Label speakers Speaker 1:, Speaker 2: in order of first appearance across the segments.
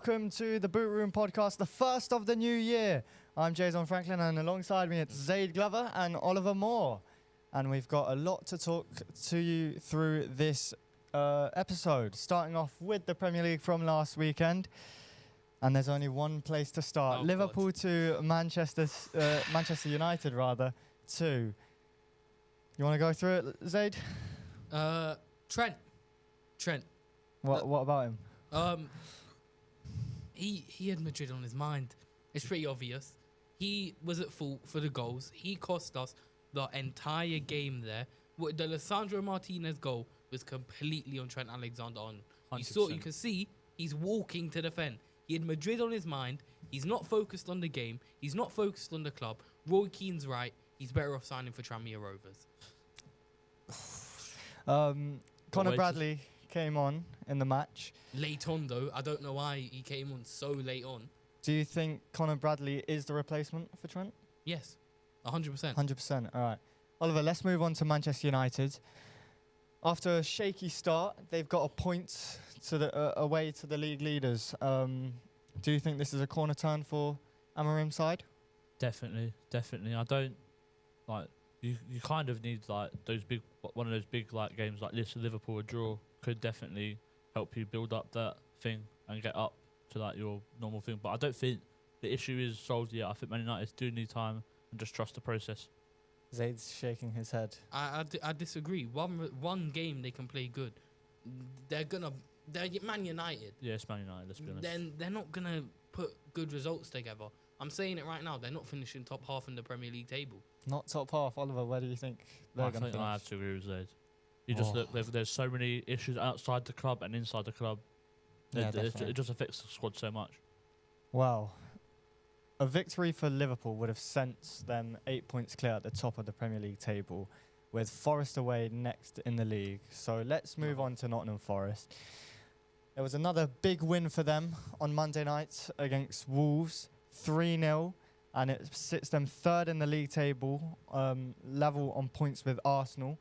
Speaker 1: welcome to the Bootroom Podcast, the first of the new year. I'm Jason Franklin, and alongside me it's Zaid Glover and Oliver Moore. And we've got a lot to talk to you through this episode, starting off with the Premier League from last weekend. And there's only one place to start. Liverpool to Manchester United, 2. You want to go through it, Zaid?
Speaker 2: Trent.
Speaker 1: What about him?
Speaker 2: He had Madrid on his mind. It's pretty obvious. He was at fault for the goals. He cost us the entire game there. The Alessandro Martinez goal was completely on Trent Alexander-Arnold. You can see he's walking to defend. He had Madrid on his mind. He's not focused on the game. He's not focused on the club. Roy Keane's right. He's better off signing for Tranmere Rovers.
Speaker 1: Conor Bradley came on in the match.
Speaker 2: Late on, though. I don't know why he came on so late on.
Speaker 1: Do you think Conor Bradley is the replacement for Trent?
Speaker 2: Yes, 100%.
Speaker 1: 100%, all right. Oliver, let's move on to Manchester United. After a shaky start, they've got a point to the away to the league leaders. Do you think this is a corner turn for Amorim's side?
Speaker 3: Definitely. I don't like you kind of need like one of those big like games like this. Liverpool, a draw could definitely help you build up that thing and get up to like your normal thing. But I don't think the issue is solved yet. I think Man United do need time and just trust the process.
Speaker 1: Zaid's shaking his head.
Speaker 2: I disagree. One game they can play good. They're Man United.
Speaker 3: Yeah, it's Man United, let's be honest.
Speaker 2: Then they're not going to put good results together. I'm saying it right now. They're not finishing top half in the Premier League table.
Speaker 1: Not top half. Oliver, where do you think they're going to finish?
Speaker 3: I have to agree with Zaid. You just look, there's so many issues outside the club and inside the club.
Speaker 1: Yeah,
Speaker 3: it just affects the squad so much.
Speaker 1: Well, a victory for Liverpool would have sent them 8 points clear at the top of the Premier League table, with Forest away next in the league. So let's move on to Nottingham Forest. There was another big win for them on Monday night against Wolves, 3-0, and it sits them third in the league table, level on points with Arsenal.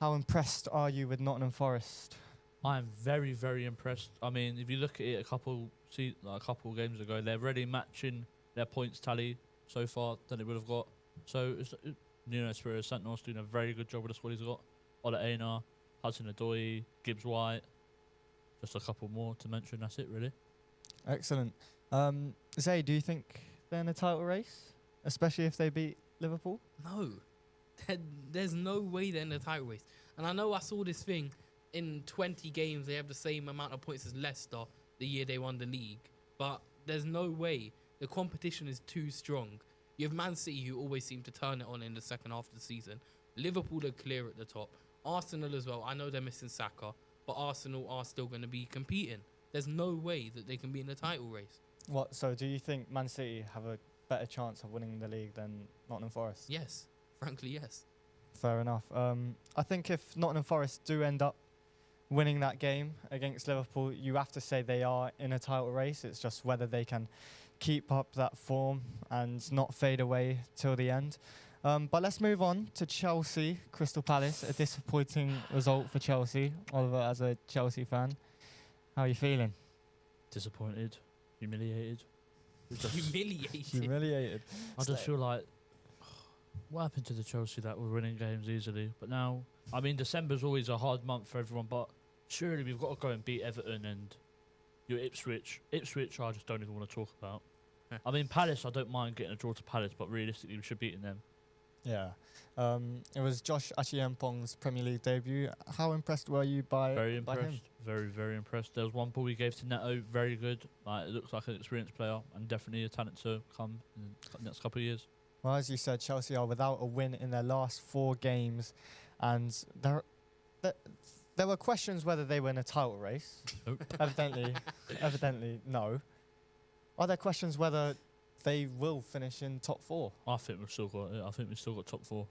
Speaker 1: How impressed are you with Nottingham Forest?
Speaker 3: I'm very, very impressed. I mean, if you look at it a couple games ago, they're already matching their points tally so far than they would have got. So, Espirito Santo's doing a very good job with the squad he's got. Ola Aina, Hudson-Odoi, Gibbs-White. Just a couple more to mention. That's it, really.
Speaker 1: Excellent. Zay, do you think they're in a title race, especially if they beat Liverpool?
Speaker 2: No. There's no way they're in the title race. And I know I saw this thing, in 20 games they have the same amount of points as Leicester the year they won the league. But there's no way. The competition is too strong. You have Man City, who always seem to turn it on in the second half of the season. Liverpool are clear at the top. Arsenal as well. I know they're missing Saka, but Arsenal are still going to be competing. There's no way that they can be in the title race.
Speaker 1: What? So do you think Man City have a better chance of winning the league than Nottingham Forest?
Speaker 2: Yes. Frankly, yes.
Speaker 1: Fair enough. I think if Nottingham Forest do end up winning that game against Liverpool, you have to say they are in a title race. It's just whether they can keep up that form and not fade away till the end. But let's move on to Chelsea, Crystal Palace. A disappointing result for Chelsea. Oliver, as a Chelsea fan, how are you feeling?
Speaker 3: Disappointed, humiliated.
Speaker 1: Humiliated.
Speaker 3: I just feel like, what happened to the Chelsea that were winning games easily? But now, I mean, December's always a hard month for everyone, but surely we've got to go and beat Everton and your Ipswich. Ipswich, I just don't even want to talk about. I mean, Palace, I don't mind getting a draw to Palace, but realistically, we should be beating them.
Speaker 1: Yeah. It was Josh Achiampong's Premier League debut. How impressed were you by him?
Speaker 3: Very, very impressed. There was one ball we gave to Neto, very good. It looks like an experienced player and definitely a talent to come in the next couple of years.
Speaker 1: Well, as you said, Chelsea are without a win in their last 4 games, and there were questions whether they were in a title race.
Speaker 3: Nope.
Speaker 1: Evidently, no. Are there questions whether they will finish in top 4?
Speaker 3: I think we've still got it. I think we've still got top 4.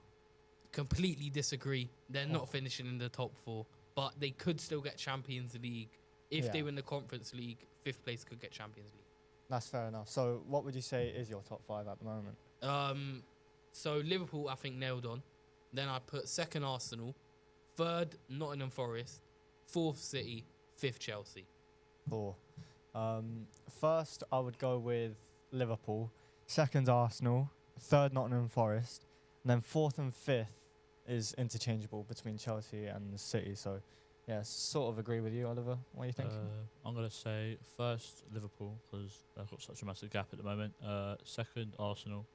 Speaker 2: Completely disagree. They're not finishing in the top 4, but they could still get Champions League. If they win the Conference League, 5th place could get Champions League.
Speaker 1: That's fair enough. So what would you say is your top 5 at the moment?
Speaker 2: So Liverpool, I think, nailed on. Then I put 2nd Arsenal, 3rd Nottingham Forest, 4th City, 5th Chelsea.
Speaker 1: 4. First, I would go with Liverpool. Second, Arsenal. Third, Nottingham Forest. And then fourth and fifth is interchangeable between Chelsea and City. So, yeah, sort of agree with you, Oliver. What do you think?
Speaker 3: I'm going to say first Liverpool because they've got such a massive gap at the moment. Second Arsenal,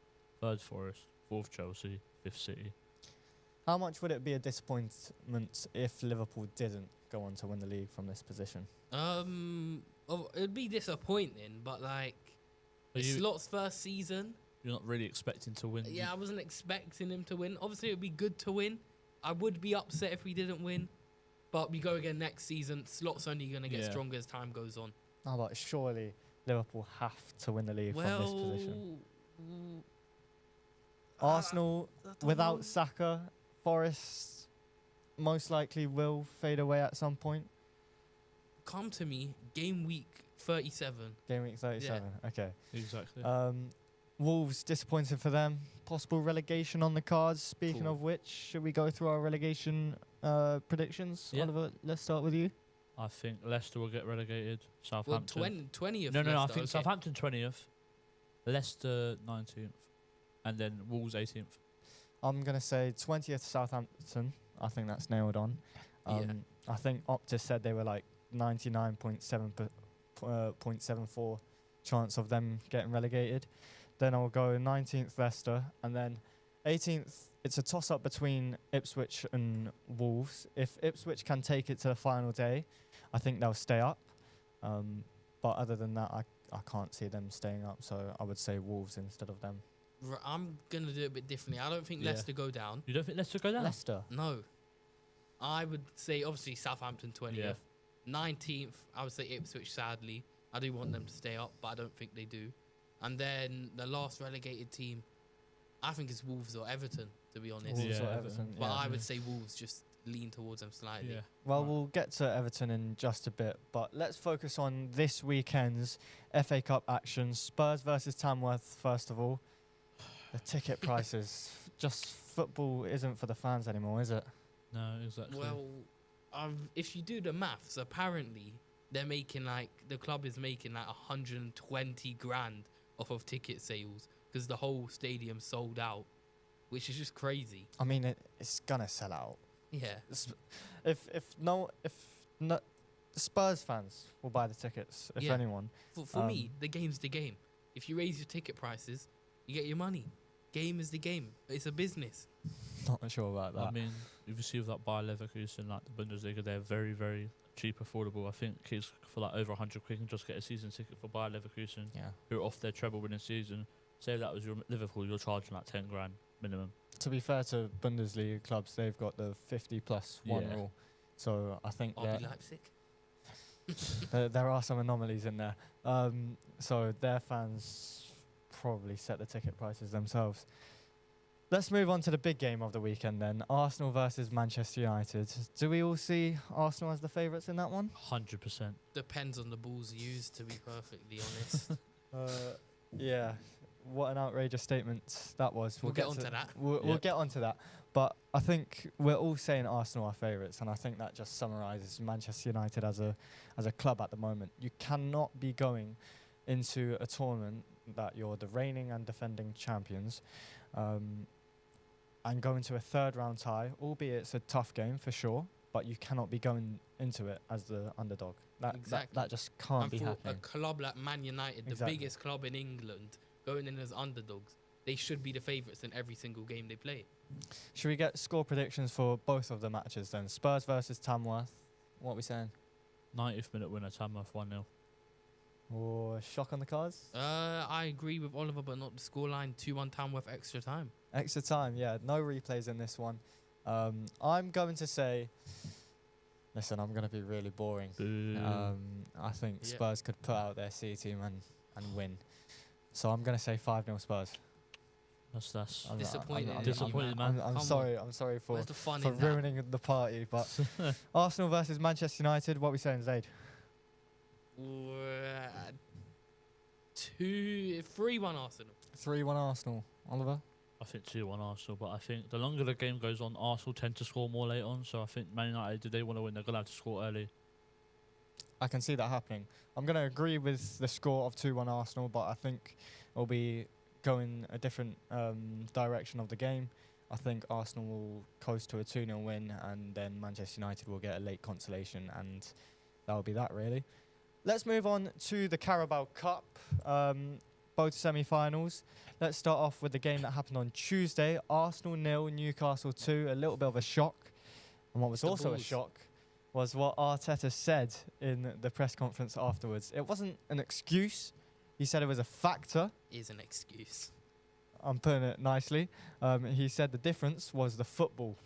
Speaker 3: third Forest, fourth Chelsea, fifth City.
Speaker 1: How much would it be a disappointment if Liverpool didn't go on to win the league from this position?
Speaker 2: It'd be disappointing, but like, it's Slot's first season.
Speaker 3: You're not really expecting to win.
Speaker 2: Yeah, I wasn't expecting him to win. Obviously, it would be good to win. I would be upset if we didn't win. But we go again next season. Slot's only going to get stronger as time goes on.
Speaker 1: Oh, but surely Liverpool have to win the league from this position. Arsenal, without Saka, Forest most likely will fade away at some point.
Speaker 2: Come to me, game week 37.
Speaker 1: Game week 37, okay.
Speaker 3: Exactly.
Speaker 1: Wolves, disappointing for them. Possible relegation on the cards. Speaking of which, should we go through our relegation predictions?
Speaker 3: Yeah.
Speaker 1: Oliver, let's start with you.
Speaker 3: I think Leicester will get relegated. Southampton.
Speaker 2: Well, 20th.
Speaker 3: No,
Speaker 2: Leicester,
Speaker 3: I think Southampton 20th, Leicester 19th, and then Wolves 18th.
Speaker 1: I'm going to say 20th Southampton. I think that's nailed on. I think Optus said they were like 99.74 chance of them getting relegated. Then I'll go 19th Leicester, and then 18th, it's a toss-up between Ipswich and Wolves. If Ipswich can take it to the final day, I think they'll stay up. But other than that, I can't see them staying up, so I would say Wolves instead of them.
Speaker 2: I'm going to do it a bit differently. I don't think Leicester go down.
Speaker 3: You don't think Leicester go down?
Speaker 1: Leicester?
Speaker 2: No. I would say, obviously, Southampton 20th.
Speaker 3: Yeah.
Speaker 2: 19th, I would say Ipswich, sadly. I do want them to stay up, but I don't think they do. And then the last relegated team, I think it's Wolves or Everton, to be honest.
Speaker 1: Wolves or Everton,
Speaker 2: But
Speaker 1: yeah.
Speaker 2: I would say Wolves just lean towards them slightly.
Speaker 3: Yeah.
Speaker 1: Well, we'll get to Everton in just a bit, but let's focus on this weekend's FA Cup action. Spurs versus Tamworth, first of all. The ticket prices. Just football isn't for the fans anymore, is it?
Speaker 3: No, exactly.
Speaker 2: Well, if you do the maths, apparently they're making the club is making 120 grand off of ticket sales because the whole stadium sold out, which is just crazy.
Speaker 1: I mean, it's gonna sell out.
Speaker 2: Yeah.
Speaker 1: If Spurs fans will buy the tickets, if anyone.
Speaker 2: For me, the game's the game. If you raise your ticket prices, you get your money. Game is the game. It's a business.
Speaker 1: Not sure about that.
Speaker 3: I mean, if you see with Bayer Leverkusen, like the Bundesliga, they're very, very cheap, affordable. I think kids for over 100 quid can just get a season ticket for Bayer Leverkusen, who are off their treble-winning season. Say that was your Liverpool, you're charging 10 grand minimum.
Speaker 1: To be fair to Bundesliga clubs, they've got the 50+1 rule. So I think
Speaker 2: RB Leipzig.
Speaker 1: there are some anomalies in there. So their fans probably set the ticket prices themselves. Let's move on to the big game of the weekend then. Arsenal versus Manchester United. Do we all see Arsenal as the favourites in that one?
Speaker 3: 100%.
Speaker 2: Depends on the balls used, to be perfectly honest.
Speaker 1: Yeah. What an outrageous statement that was.
Speaker 2: We'll get onto that.
Speaker 1: We'll get onto that. But I think we're all saying Arsenal are favourites, and I think that just summarises Manchester United as a club at the moment. You cannot be going into a tournament that you're the reigning and defending champions, and going to a third round tie, albeit it's a tough game for sure, but you cannot be going into it as the underdog. That just can't be happening.
Speaker 2: A club like Man United, the biggest club in England, going in as underdogs, they should be the favourites in every single game they play.
Speaker 1: Should we get score predictions for both of the matches then? Spurs versus Tamworth. What are we saying?
Speaker 3: 90th minute winner, Tamworth 1-0.
Speaker 1: Or shock on the cards?
Speaker 2: I agree with Oliver, but not the scoreline. 2-1 Tamworth extra time.
Speaker 1: Extra time, yeah. No replays in this one. I'm going to say... Listen, I'm going to be really boring. I think Spurs could put out their C team and win. So I'm going to say 5-0 Spurs.
Speaker 3: That's
Speaker 2: disappointed,
Speaker 3: man.
Speaker 1: I'm sorry for
Speaker 2: the
Speaker 1: ruining the party. But Arsenal versus Manchester United. What are we saying, Zaid?
Speaker 2: 3-1 Arsenal.
Speaker 1: 3-1 Arsenal. Oliver?
Speaker 3: I think 2-1 Arsenal, but I think the longer the game goes on, Arsenal tend to score more late on. So I think Man United, do they want to win, they're going to have to score early.
Speaker 1: I can see that happening. I'm going to agree with the score of 2-1 Arsenal, but I think it'll be going a different direction of the game. I think Arsenal will coast to a 2-0 win, and then Manchester United will get a late consolation, and that will be that, really. Let's move on to the Carabao Cup, both semi-finals. Let's start off with the game that happened on Tuesday. Arsenal 0, Newcastle 2, a little bit of a shock. And what was
Speaker 2: The
Speaker 1: also a
Speaker 2: balls.
Speaker 1: shock was what Arteta said in the press conference afterwards. It wasn't an excuse. He said it was a factor.
Speaker 2: Is an excuse.
Speaker 1: I'm putting it nicely. He said the difference was the football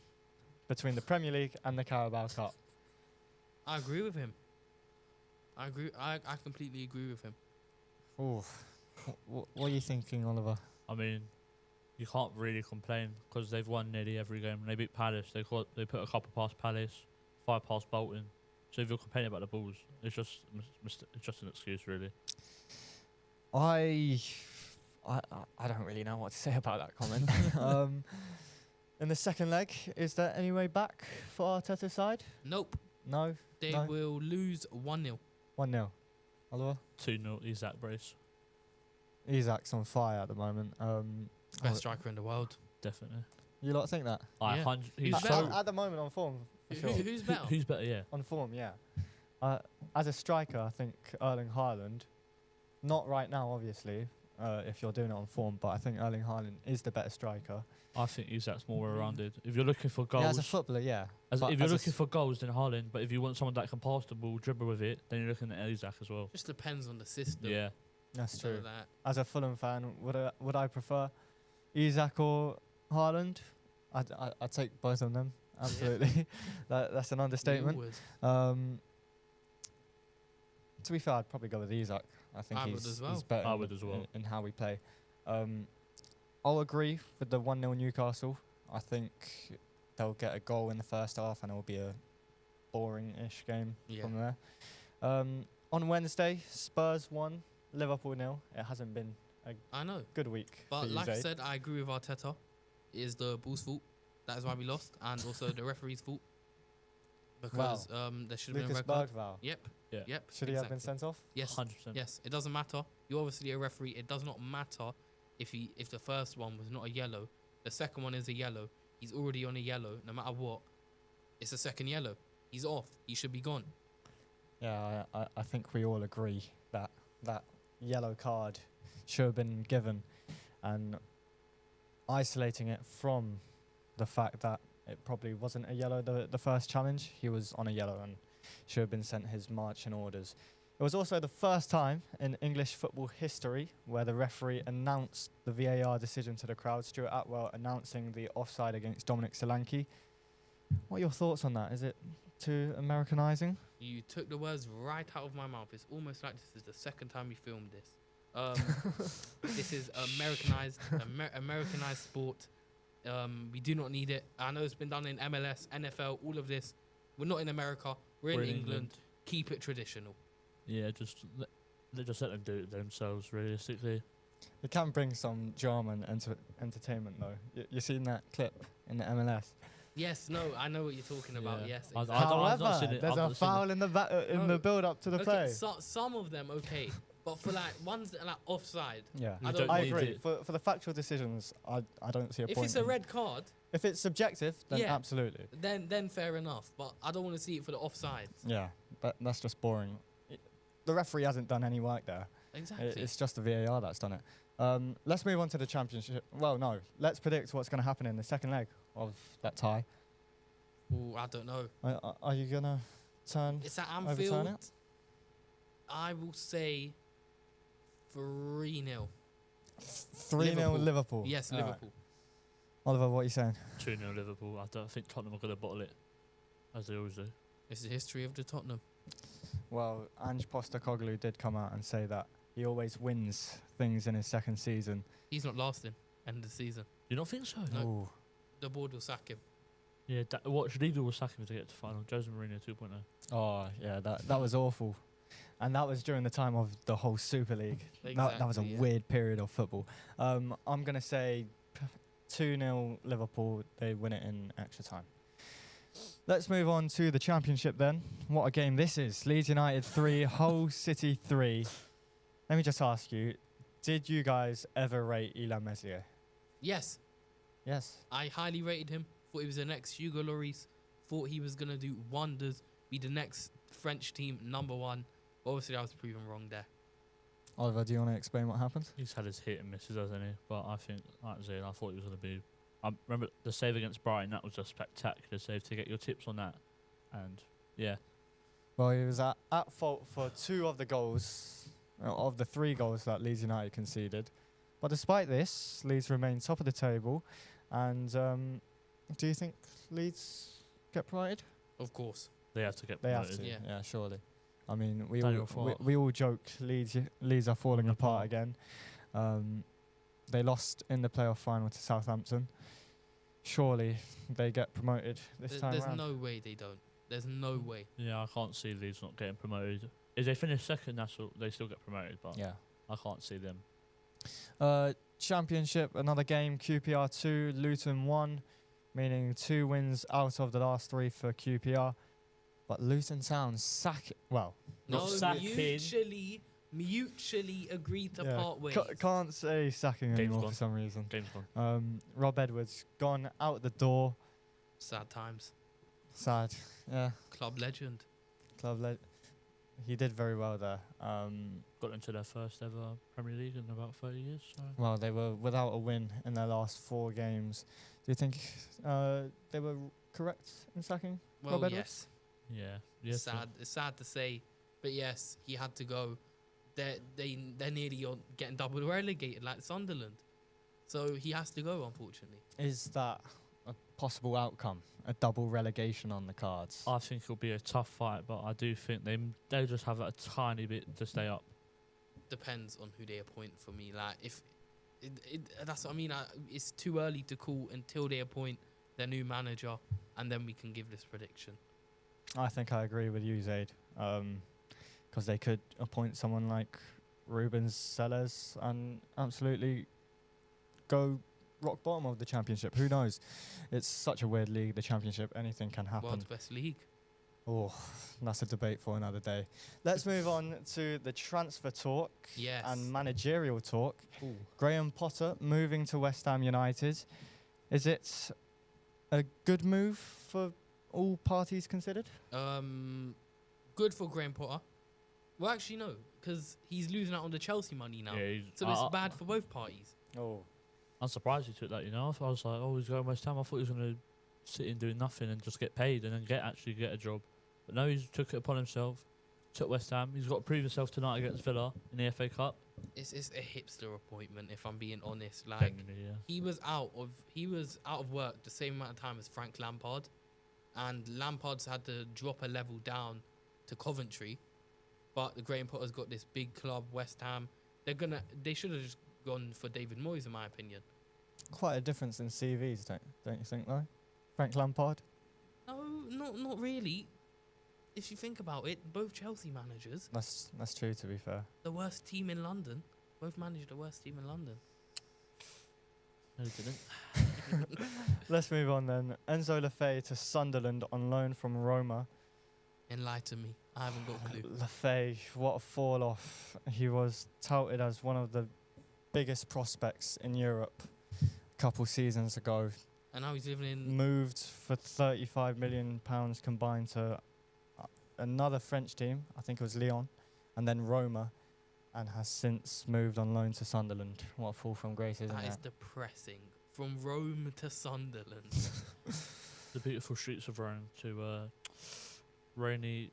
Speaker 1: between the Premier League and the Carabao Cup.
Speaker 2: I agree with him. I completely agree with him.
Speaker 1: Ooh. What are you thinking, Oliver?
Speaker 3: I mean, you can't really complain because they've won nearly every game. They beat Palace. They put a couple past Palace, 5 past Bolton. So if you're complaining about the balls, it's just an excuse, really.
Speaker 1: I don't really know what to say about that comment. In the second leg, is there any way back for Arteta's side?
Speaker 2: Nope.
Speaker 1: No?
Speaker 2: They
Speaker 1: No?
Speaker 2: will lose 1-0.
Speaker 1: 1-0. Oliver?
Speaker 3: 2-0 Isaac brace,
Speaker 1: Isak's on fire at the moment.
Speaker 2: Best striker in the world.
Speaker 3: definitely.
Speaker 1: You lot think that?
Speaker 2: Yeah.
Speaker 3: He's
Speaker 2: Who's
Speaker 3: so
Speaker 2: better?
Speaker 1: At the moment on form. For sure.
Speaker 2: Who's better?
Speaker 3: who's better? Yeah.
Speaker 1: On form, yeah. As a striker, I think Erling Haaland, not right now, obviously, if you're doing it on form, but I think Erling Haaland is the better striker.
Speaker 3: I think Isak's more well-rounded. If you're looking for goals,
Speaker 1: Yeah, as a footballer, yeah.
Speaker 3: if
Speaker 1: But
Speaker 3: you're
Speaker 1: as a
Speaker 3: looking for goals, then Haaland. But if you want someone that can pass the ball, dribble with it, then you're looking at Isak as well.
Speaker 2: Just depends on the system.
Speaker 3: Yeah.
Speaker 1: That's
Speaker 2: So
Speaker 1: true.
Speaker 2: that
Speaker 1: As a Fulham fan, would I prefer Isak or Haaland? I'd take both of them. Absolutely. That's an
Speaker 2: we
Speaker 1: understatement.
Speaker 2: would.
Speaker 1: To be fair, I'd probably go with Isak. I think
Speaker 2: I would
Speaker 1: he's
Speaker 2: as well.
Speaker 1: he's better
Speaker 3: I
Speaker 1: in
Speaker 3: would
Speaker 1: the-
Speaker 3: as well.
Speaker 1: in how we play. I'll agree with the 1-0 Newcastle. I think they'll get a goal in the first half and it will be a boring-ish game
Speaker 2: Yeah.
Speaker 1: from there. On Wednesday, Spurs 1, Liverpool 0. It hasn't been a
Speaker 2: I know.
Speaker 1: good week for
Speaker 2: But
Speaker 1: you,
Speaker 2: like I
Speaker 1: Zaid.
Speaker 2: said, I agree with Arteta. It is the Bulls' fault. That is why we lost. And also the referee's fault. Because there should have been a
Speaker 1: Lucas
Speaker 2: red card.
Speaker 1: Bergvall.
Speaker 2: Yep.
Speaker 3: Yeah.
Speaker 2: Yep.
Speaker 1: Should he have been
Speaker 2: exactly.
Speaker 1: sent off?
Speaker 2: Yes.
Speaker 3: 100%.
Speaker 2: Yes. It doesn't matter. You're obviously a referee. It does not matter if the first one was not a yellow. The second one is a yellow. He's already on a yellow. No matter what, it's a second yellow. He's off. He should be gone.
Speaker 1: Yeah, I think we all agree that that yellow card should have been given, and isolating it from the fact that it probably wasn't a yellow the first challenge. He was on a yellow and should have been sent his marching orders. It was also the first time in English football history where the referee announced the VAR decision to the crowd. Stuart Atwell announcing the offside against Dominic Solanke. What are your thoughts on that? Is it too Americanizing?
Speaker 2: You took the words right out of my mouth. It's almost like this is the second time we filmed this. This is Americanized sport. We do not need it. I know it's been done in MLS, NFL, all of this. We're not in America. We're in England. Keep it traditional.
Speaker 3: Yeah, just let them do it themselves, realistically.
Speaker 1: It can bring some drama and entertainment, though. You seen that clip in the MLS?
Speaker 2: Yes, no, I know what you're talking about.
Speaker 3: Yeah.
Speaker 2: Yes,
Speaker 3: I
Speaker 2: exactly.
Speaker 3: don't- I've not
Speaker 1: However,
Speaker 3: seen it.
Speaker 1: there's
Speaker 3: I've
Speaker 1: a
Speaker 3: not seen it.
Speaker 1: foul in
Speaker 2: No.
Speaker 1: the build-up to the
Speaker 2: Okay,
Speaker 1: play.
Speaker 2: some of them okay, but for like ones that are like offside.
Speaker 1: Yeah,
Speaker 2: I don't
Speaker 1: I
Speaker 2: need
Speaker 1: agree.
Speaker 3: it.
Speaker 1: For the factual decisions, I don't see a
Speaker 2: If
Speaker 1: point.
Speaker 2: it's a
Speaker 1: in-
Speaker 2: red card,
Speaker 1: if it's subjective, then
Speaker 2: Yeah.
Speaker 1: absolutely.
Speaker 2: then fair enough. But I don't want to see it for the offsides.
Speaker 1: Yeah, that's just boring. The referee hasn't done any work there.
Speaker 2: Exactly.
Speaker 1: It's just the VAR that's done it. Let's move on to the championship. Well, no, let's predict what's going to happen in the second leg of that tie.
Speaker 2: Ooh, I don't know.
Speaker 1: Are you going to turn?
Speaker 2: It's at
Speaker 1: Overturn
Speaker 2: Anfield.
Speaker 1: it?
Speaker 2: I will say 3-0.
Speaker 1: 3-0
Speaker 2: Liverpool.
Speaker 1: Liverpool.
Speaker 2: Yes,
Speaker 1: All right.
Speaker 2: Liverpool.
Speaker 1: Oliver, what are you saying?
Speaker 3: 2-0 Liverpool. I don't think Tottenham are going to bottle it, as they always do.
Speaker 2: It's the history of the Tottenham.
Speaker 1: Well, Ange Postecoglou did come out and say that he always wins things in his second season.
Speaker 2: He's not lasting end of the season.
Speaker 3: You don't think so?
Speaker 2: No.
Speaker 1: Ooh.
Speaker 2: The board will sack him.
Speaker 3: Yeah, what should either will sack him to get to final? Jose Mourinho 2.0.
Speaker 1: Oh, yeah, that was awful. And that was during the time of the whole Super League. That was a
Speaker 2: Exactly, yeah.
Speaker 1: weird period of football. I'm going to say 2-0 Liverpool. They win it in extra time. Let's move on to the Championship then. What a game this is. Leeds United 3, Hull City 3. Let me just ask you, did you guys ever rate Illan Meslier?
Speaker 2: Yes,
Speaker 1: Yes.
Speaker 2: I highly rated him. Thought he was the next Hugo Lloris. Thought he was going to do wonders, be the next French team #1. Obviously, I was proven wrong there.
Speaker 1: Oliver, do you want to explain what happened?
Speaker 3: He's had his hit and misses, hasn't he? But I think, like I said, I thought he was going to be. I remember the save against Brighton. That was a spectacular save. To get your tips on that, and yeah,
Speaker 1: Well, he was at fault for 2 of the goals, of the 3 goals that Leeds United conceded. But despite this, Leeds remain top of the table. And do you think Leeds get promoted?
Speaker 2: Of course.
Speaker 3: they have to get
Speaker 1: They
Speaker 3: promoted.
Speaker 1: have to,
Speaker 2: Yeah.
Speaker 1: yeah, surely. I mean, we
Speaker 3: Daniel
Speaker 1: all,
Speaker 3: Farr.
Speaker 1: we all joke Leeds are falling apart again. They lost in the playoff final to Southampton. Surely they get promoted this time
Speaker 2: There's
Speaker 1: around.
Speaker 2: no way they don't. There's no way.
Speaker 3: Yeah, I can't see Leeds not getting promoted. If they finish second, they still get promoted. But
Speaker 1: Yeah.
Speaker 3: I can't see them.
Speaker 1: Championship, another game, QPR 2, Luton 1, meaning 2 wins out of the last 3 for QPR. But Luton Town
Speaker 2: No,
Speaker 3: Not sacking.
Speaker 2: mutually agreed to part ways.
Speaker 1: Can't say sacking
Speaker 3: Game's
Speaker 1: anymore
Speaker 3: gone.
Speaker 1: for some reason.
Speaker 3: Game's gone.
Speaker 1: Rob Edwards gone out the door.
Speaker 2: Sad times.
Speaker 1: Sad. Yeah.
Speaker 2: Club legend.
Speaker 1: He did very well there.
Speaker 3: Got into their first ever Premier League in about 30 years. So.
Speaker 1: Well, they were without a win in their last 4 games. Do you think they were correct in sacking
Speaker 2: Well,
Speaker 1: Rob Edwards?
Speaker 2: yes.
Speaker 3: Yeah. Yes.
Speaker 2: Sad. It's sad to say, but yes, he had to go. They're nearly on getting double relegated like Sunderland, so he has to go. Unfortunately,
Speaker 1: Is that a possible outcome? A double relegation on the cards?
Speaker 3: I think it'll be a tough fight, but I do think they'll just have a tiny bit to stay up.
Speaker 2: depends on who they appoint for me. Like if that's what I mean. It's too early to call until they appoint their new manager, and then we can give this prediction.
Speaker 1: I think I agree with you, Zaid. Because they could appoint someone like Ruben Sellers and absolutely go rock bottom of the Championship. Who knows? It's such a weird league, the Championship. Anything can happen.
Speaker 2: World's best league.
Speaker 1: Oh, that's a debate for another day. Let's move on to the transfer talk
Speaker 2: Yes.
Speaker 1: and managerial talk.
Speaker 2: Ooh.
Speaker 1: Graham Potter moving to West Ham United. Is it a good move for all parties considered?
Speaker 2: Good for Graham Potter. Well, actually, no, because he's losing out on the Chelsea money now.
Speaker 3: Yeah,
Speaker 2: So it's bad for both parties.
Speaker 1: Oh,
Speaker 3: I'm surprised he took that. I was like, oh, he's going West Ham. I thought he was going to sit in doing nothing and just get paid and then actually get a job. But no, he's took it upon himself. Took West Ham. He's got to prove himself tonight against Villa in the FA Cup.
Speaker 2: It's a hipster appointment, if I'm being honest. Like
Speaker 3: Genuinely, yeah.
Speaker 2: he was out of work the same amount of time as Frank Lampard, and Lampard's had to drop a level down to Coventry. But the Graham Potter's got this big club, West Ham. They should have just gone for David Moyes, in my opinion.
Speaker 1: quite a difference in CVs, don't you think, though? Frank Lampard?
Speaker 2: No, not really. If you think about it, both Chelsea managers,
Speaker 1: That's true, to be fair.
Speaker 2: the worst team in London, both managed the worst team in London.
Speaker 3: No, he didn't.
Speaker 1: Let's move on then. Enzo Lefebvre to Sunderland on loan from Roma.
Speaker 2: Enlighten me. I haven't got a clue.
Speaker 1: Lefebvre, what a fall off. He was touted as one of the biggest prospects in Europe a couple seasons ago.
Speaker 2: And now he's living in.
Speaker 1: Moved for £35 million combined to another French team, I think it was Lyon, and then Roma, and has since moved on loan to Sunderland. What a fall from grace, isn't
Speaker 2: That is
Speaker 1: it?
Speaker 2: depressing. From Rome to Sunderland.
Speaker 3: The beautiful streets of Rome to rainy.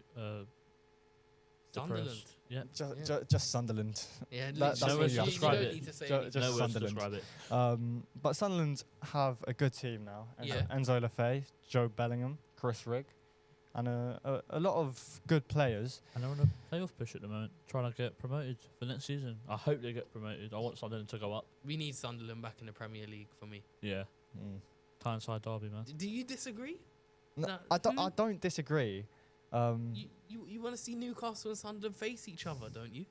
Speaker 2: Sunderland.
Speaker 3: depressed. Yeah.
Speaker 1: Just Sunderland.
Speaker 2: Yeah,
Speaker 1: That's
Speaker 2: literally,
Speaker 1: what you
Speaker 2: you
Speaker 1: describe
Speaker 2: don't
Speaker 3: it.
Speaker 2: need to say
Speaker 1: Ju-
Speaker 2: anything.
Speaker 1: just
Speaker 3: No words to
Speaker 1: Sunderland.
Speaker 3: describe it.
Speaker 1: But Sunderland have a good team now.
Speaker 2: Yeah.
Speaker 1: Enzo Lefebvre, Joe Bellingham, Chris Rigg, and a lot of good players.
Speaker 3: And they're on a playoff push at the moment, trying to get promoted for next season. I hope they get promoted. I want Sunderland to go up.
Speaker 2: We need Sunderland back in the Premier League for me.
Speaker 3: Yeah. Tyneside derby, man.
Speaker 2: Do you disagree?
Speaker 1: No,
Speaker 2: No,
Speaker 1: I don't disagree.
Speaker 2: You want to see Newcastle and Sunderland face each other, don't you?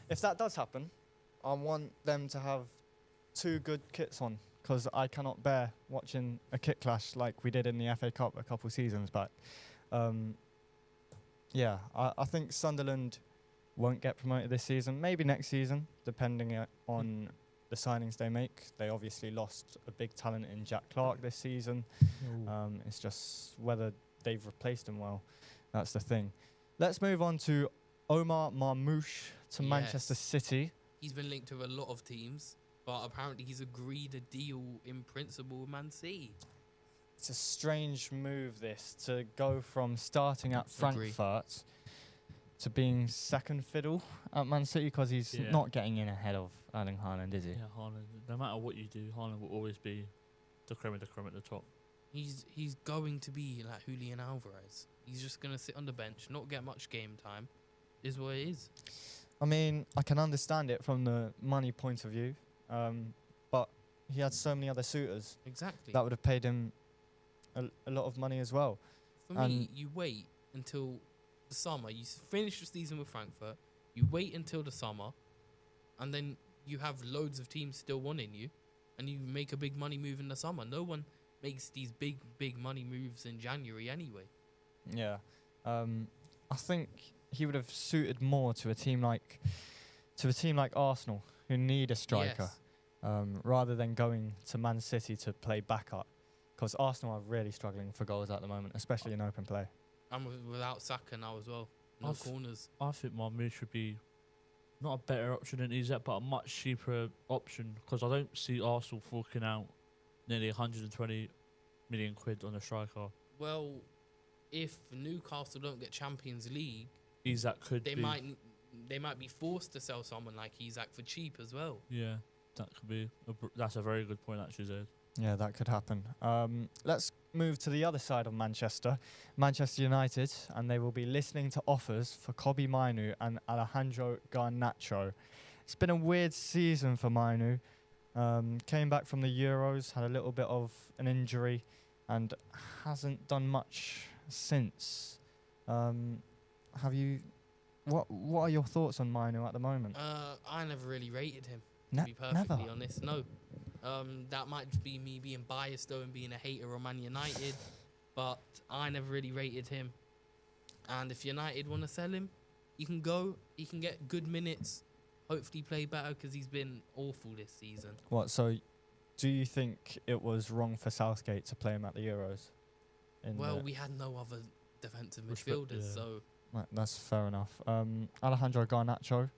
Speaker 1: If that does happen, I want them to have 2 good kits on because I cannot bear watching a kick clash like we did in the FA Cup a couple seasons back. Yeah, I think Sunderland won't get promoted this season. Maybe next season, depending on the signings they make. They obviously lost a big talent in Jack Clark this season. It's just whether they've replaced him well. That's the thing. Let's move on to Omar Marmoush to Manchester City.
Speaker 2: He's been linked to a lot of teams, but apparently he's agreed a deal in principle with Man City.
Speaker 1: It's a strange move, this, to go from starting at Frankfurt to being second fiddle at Man City, because he's not getting in ahead of Erling Haaland, is he?
Speaker 3: Yeah, Haaland. No matter what you do, Haaland will always be the creme of the creme at the top.
Speaker 2: He's going to be like Julian Alvarez. He's just going to sit on the bench, not get much game time. Is what it is.
Speaker 1: I mean, I can understand it from the money point of view, but he had so many other suitors.
Speaker 2: Exactly.
Speaker 1: That would have paid him a lot of money as well.
Speaker 2: For me, you wait until the summer. You finish the season with Frankfurt. You wait until the summer, and then you have loads of teams still wanting you, and you make a big money move in the summer. No one makes these big money moves in January anyway.
Speaker 1: Yeah. I think he would have suited more to a team like Arsenal, who need a striker, rather than going to Man City to play backup, because Arsenal are really struggling for goals at the moment, especially in open play.
Speaker 2: And without Saka now as well. No corners.
Speaker 3: I think Marmoush would be not a better option than Izet, but a much cheaper option, because I don't see Arsenal forking out nearly 120 million quid on a striker.
Speaker 2: Well, if Newcastle don't get Champions League,
Speaker 3: Isak could
Speaker 2: they might be forced to sell someone like Isak for cheap as well.
Speaker 3: Yeah, that could be. That's a very good point, actually, Zaid.
Speaker 1: Yeah, that could happen. Let's move to the other side of Manchester United, and they will be listening to offers for Kobbie Mainoo and Alejandro Garnacho. It's been a weird season for Mainoo. Came back from the Euros, had a little bit of an injury, and hasn't done much since. What are your thoughts on Mainoo at the moment?
Speaker 2: I never really rated him, to be perfectly honest. No. That might just be me being biased though and being a hater of Man United, but I never really rated him. And if United want to sell him, he can go. He can get good minutes, hopefully play better, because he's been awful this season.
Speaker 1: What, so do you think it was wrong for Southgate to play him at the Euros?
Speaker 2: Well, we had no other defensive midfielders, so...
Speaker 1: Right, that's fair enough. Alejandro Garnacho.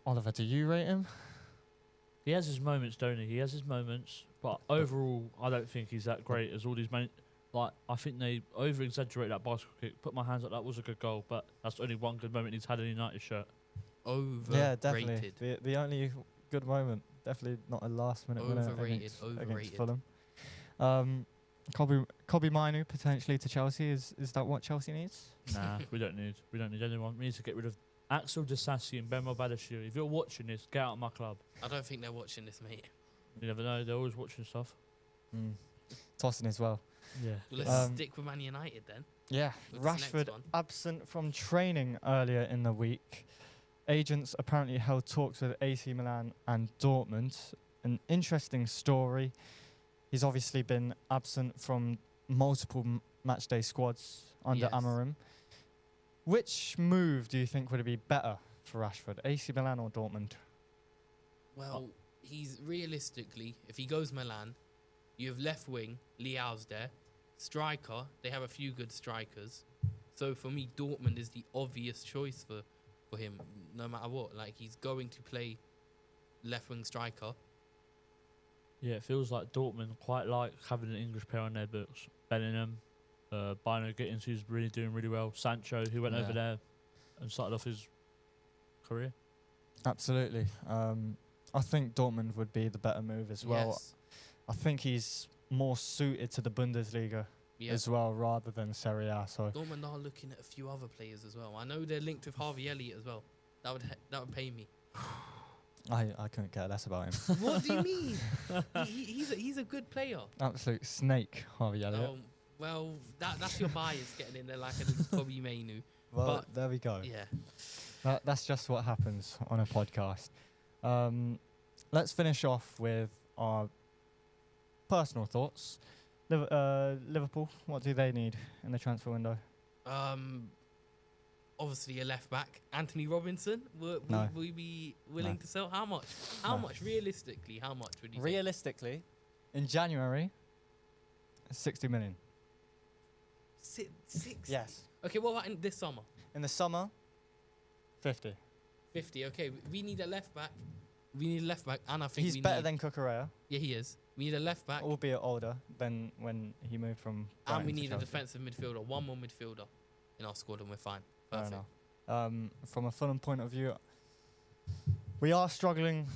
Speaker 1: Oliver, do you rate him?
Speaker 3: He has his moments, don't he? He has his moments, but overall, I don't think he's that great as all these I think they over-exaggerate that bicycle kick. Put my hands up, that was a good goal, but that's only one good moment he's had in a United shirt.
Speaker 2: Overrated.
Speaker 1: Yeah, definitely. The only good moment. Definitely not a last-minute winner against Fulham. Kobbie Mainoo potentially to Chelsea. Is that what Chelsea needs?
Speaker 3: Nah, we don't need anyone. We need to get rid of Axel Disasi and Benoit Badiashile. If you're watching this, get out of my club.
Speaker 2: I don't think they're watching this, mate.
Speaker 3: You never know. They're always watching stuff.
Speaker 1: Tossing as well.
Speaker 3: Yeah.
Speaker 2: Let's stick with Man United then.
Speaker 1: Yeah. Rashford absent from training earlier in the week. Agents apparently held talks with AC Milan and Dortmund. An interesting story. He's obviously been absent from multiple matchday squads under Amorim. Which move do you think would be better for Rashford, AC Milan or Dortmund?
Speaker 2: Well, he's realistically, if he goes Milan, you have left wing, Leao's there. Striker, they have a few good strikers. So for me, Dortmund is the obvious choice for him, no matter what. Like, he's going to play left wing striker.
Speaker 3: Yeah, it feels like Dortmund quite like having an English player on their books. Bellingham, Bino Gittins, who's doing really well. Sancho, who went over there and started off his career.
Speaker 1: Absolutely. I think Dortmund would be the better move as well.
Speaker 2: Yes.
Speaker 1: I think he's more suited to the Bundesliga as well, rather than Serie A. So
Speaker 2: Dortmund are looking at a few other players as well. I know they're linked with Harvey Elliott as well. That would pay me.
Speaker 1: I couldn't care less about him.
Speaker 2: What do you mean? He's a good player.
Speaker 1: Absolute snake, Harvey Elliott.
Speaker 2: Well, that's your bias getting in there like a Kobbie Mainoo.
Speaker 1: Well,
Speaker 2: but
Speaker 1: there we go.
Speaker 2: Yeah.
Speaker 1: That's just what happens on a podcast. Let's finish off with our personal thoughts. Liverpool, what do they need in the transfer window?
Speaker 2: Obviously a left back. Anthony Robinson. Will we be willing to sell? How much? How much? Realistically, how much would you say?
Speaker 1: Realistically, in January, 60 million.
Speaker 2: 60?
Speaker 1: Yes.
Speaker 2: Okay, what about in this summer?
Speaker 1: In the summer, 50.
Speaker 2: 50. Okay, we need a left back. We need a left back, and I think
Speaker 1: He's better than Cucurella,
Speaker 2: Yeah, he is. We need a left back,
Speaker 1: albeit older than when he moved from Brighton
Speaker 2: and we
Speaker 1: to
Speaker 2: need a
Speaker 1: Chelsea.
Speaker 2: defensive midfielder. One more midfielder in our squad, and we're fine.
Speaker 1: Fair
Speaker 2: Perfect.
Speaker 1: enough. From a Fulham point of view, we are struggling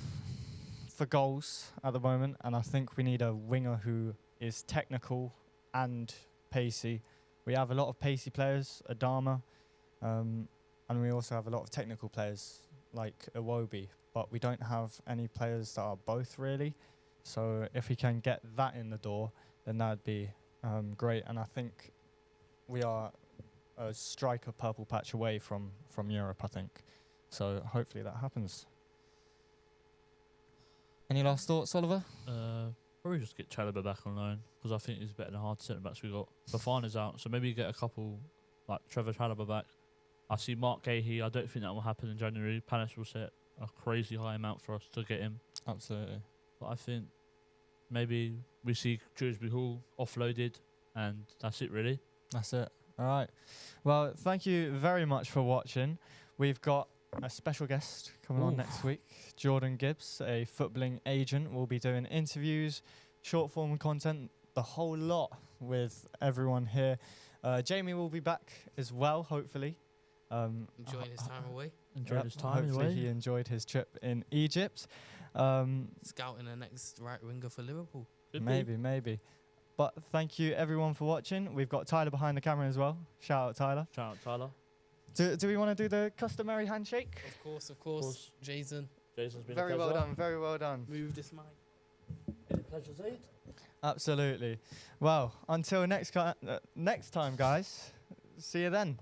Speaker 1: for goals at the moment, and I think we need a winger who is technical and pacey. We have a lot of pacey players, Adama, and we also have a lot of technical players like Iwobi, but we don't have any players that are both really. So if we can get that in the door, then that'd be great. And I think we are a striker purple patch away from Europe, I think. So hopefully that happens. Any last thoughts, Oliver?
Speaker 3: Probably just get Chalobah back on loan because I think he's better than hard centre backs we got. Fafana's out, so maybe get a couple like Trevor Chalobah back. I see Mark Gahey. I don't think that will happen in January. Palace will set a crazy high amount for us to get him.
Speaker 1: Absolutely.
Speaker 3: But I think maybe we see Dewsbury Hall offloaded, and that's it really.
Speaker 1: That's it. All right. Well, thank you very much for watching. We've got a special guest coming on next week. Jordan Gibbs, a footballing agent, will be doing interviews, short form content, the whole lot with everyone here. Jamie will be back as well, hopefully.
Speaker 2: Enjoying his time away.
Speaker 3: Enjoyed his time
Speaker 1: hopefully
Speaker 3: away.
Speaker 1: he enjoyed his trip in Egypt.
Speaker 2: Scouting the next right winger for Liverpool.
Speaker 1: Maybe. But thank you everyone for watching. We've got Tyler behind the camera as well. Shout out Tyler.
Speaker 3: Shout out Tyler.
Speaker 1: Do we want to do the customary handshake?
Speaker 2: Of course. Jason.
Speaker 3: Jason's been
Speaker 1: Very
Speaker 3: a
Speaker 1: well
Speaker 3: pleasure.
Speaker 1: done. Very well done.
Speaker 2: Move this mic.
Speaker 3: Been a pleasure, Zaid.
Speaker 1: Absolutely. Well, until next time, guys. See you then.